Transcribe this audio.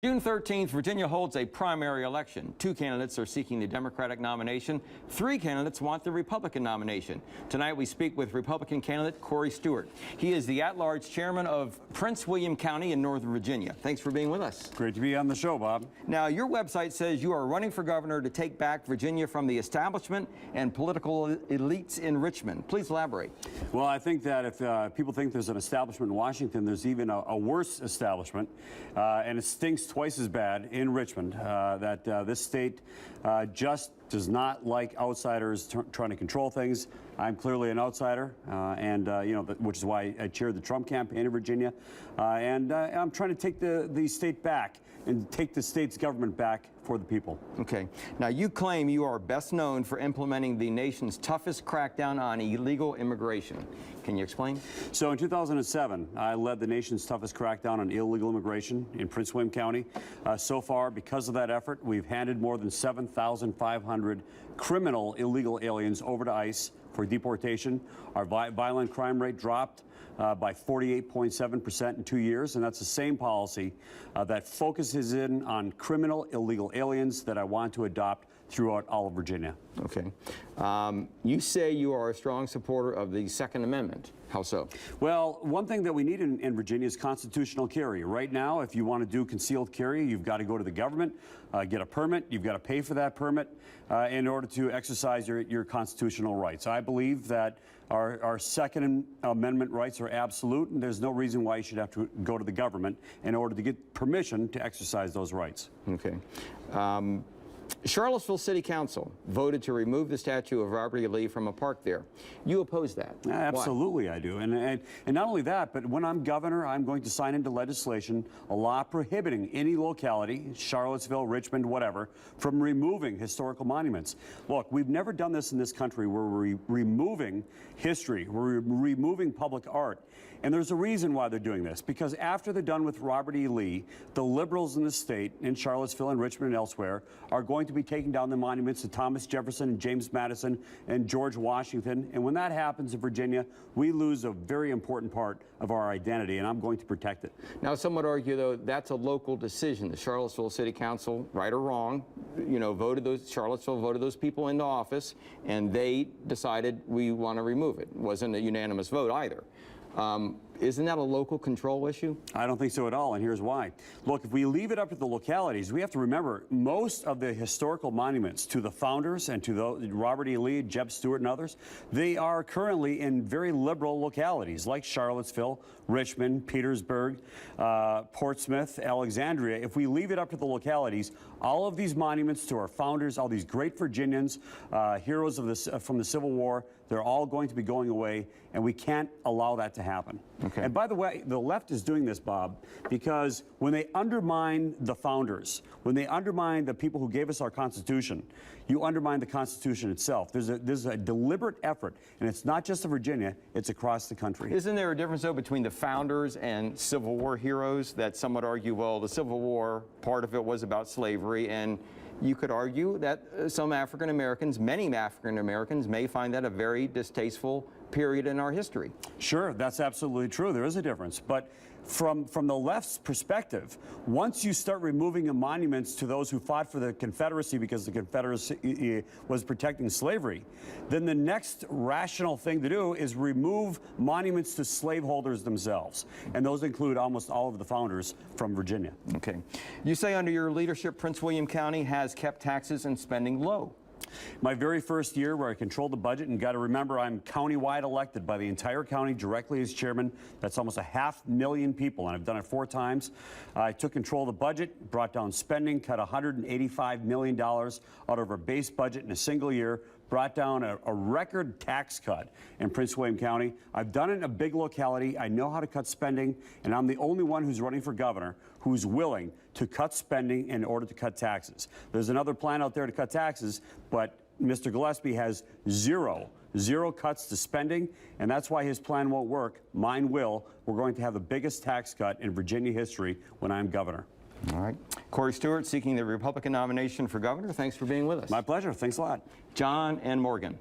June 13th, Virginia holds a primary election. 2 candidates are seeking the Democratic nomination. 3 candidates want the Republican nomination. Tonight, we speak with Republican candidate Corey Stewart. He is the at-large chairman of Prince William County in Northern Virginia. Thanks for being with us. Great to be on the show, Bob. Now, your website says you are running for governor to take back Virginia from the establishment and political elites in Richmond. Please elaborate. Well, I think that if people think there's an establishment in Washington, there's even a worse establishment, and it stinks twice as bad in Richmond, that this state just does not like outsiders trying to control things. I'm clearly an outsider, which is why I chaired the Trump campaign in Virginia, and I'm trying to take the state back and take the state's government back for the people. Okay. Now, you claim you are best known for implementing the nation's toughest crackdown on illegal immigration. Can you explain? So in 2007, I led the nation's toughest crackdown on illegal immigration in Prince William County. So far, because of that effort, we've handed more than 7,500 criminal illegal aliens over to ICE for deportation. Our violent crime rate dropped by 48.7% in 2 years, and that's the same policy that focuses in on criminal illegal aliens that I want to adopt throughout all of Virginia. Okay. You say you are a strong supporter of the Second Amendment. How so? Well, one thing that we need in Virginia is constitutional carry. Right now, if you want to do concealed carry, you've got to go to the government, get a permit. You've got to pay for that permit in order to exercise your constitutional rights. I believe that our Second Amendment rights are absolute, and there's no reason why you should have to go to the government in order to get permission to exercise those rights. Okay. Charlottesville City Council voted to remove the statue of Robert E. Lee from a park there. You oppose that? Absolutely. Why? I do. And not only that, but when I'm governor, I'm going to sign into legislation a law prohibiting any locality, Charlottesville, Richmond, whatever, from removing historical monuments. Look, we've never done this in this country where we're removing history, we're removing public art. And there's a reason why they're doing this, because after they're done with Robert E. Lee, the liberals in the state, in Charlottesville and Richmond and elsewhere, are going to be taking down the monuments to Thomas Jefferson and James Madison and George Washington. And when that happens in Virginia, we lose a very important part of our identity, and I'm going to protect it. Now, some would argue, though, that's a local decision. The Charlottesville City Council, right or wrong, Charlottesville voted those people into office, and they decided we want to remove it. It wasn't a unanimous vote either. Isn't that a local control issue? I don't think so at all, and here's why. Look, if we leave it up to the localities, we have to remember most of the historical monuments to the founders and to Robert E. Lee, Jeb Stewart, and others, they are currently in very liberal localities like Charlottesville, Richmond, Petersburg, Portsmouth, Alexandria. If we leave it up to the localities, all of these monuments to our founders, all these great Virginians, heroes of from the Civil War, they're all going to be going away, and we can't allow that to happen. Okay. And by the way, the left is doing this, Bob, because when they undermine the founders, when they undermine the people who gave us our Constitution, you undermine the Constitution itself. There's a deliberate effort, and it's not just in Virginia, it's across the country. Isn't there a difference, though, between the founders and Civil War heroes that some would argue, well, the Civil War, part of it was about slavery, and you could argue that some African Americans, many African Americans, may find that a very distasteful period in our history. Sure, that's absolutely true. There is a difference. But from the left's perspective, once you start removing the monuments to those who fought for the Confederacy because the Confederacy was protecting slavery, then the next rational thing to do is remove monuments to slaveholders themselves. And those include almost all of the founders from Virginia. Okay. You say under your leadership, Prince William County has kept taxes and spending low. My very first year where I controlled the budget, and got to remember I'm countywide elected by the entire county directly as chairman. That's almost 500,000 people, and I've done it 4 times. I took control of the budget, brought down spending, cut $185 million out of our base budget in a single year, brought down a record tax cut in Prince William County. I've done it in a big locality. I know how to cut spending, and I'm the only one who's running for governor who's willing to cut spending in order to cut taxes. There's another plan out there to cut taxes, but Mr. Gillespie has zero cuts to spending, and that's why his plan won't work. Mine will. We're going to have the biggest tax cut in Virginia history when I'm governor. All right. Corey Stewart seeking the Republican nomination for governor. Thanks for being with us. My pleasure. Thanks a lot. John and Morgan.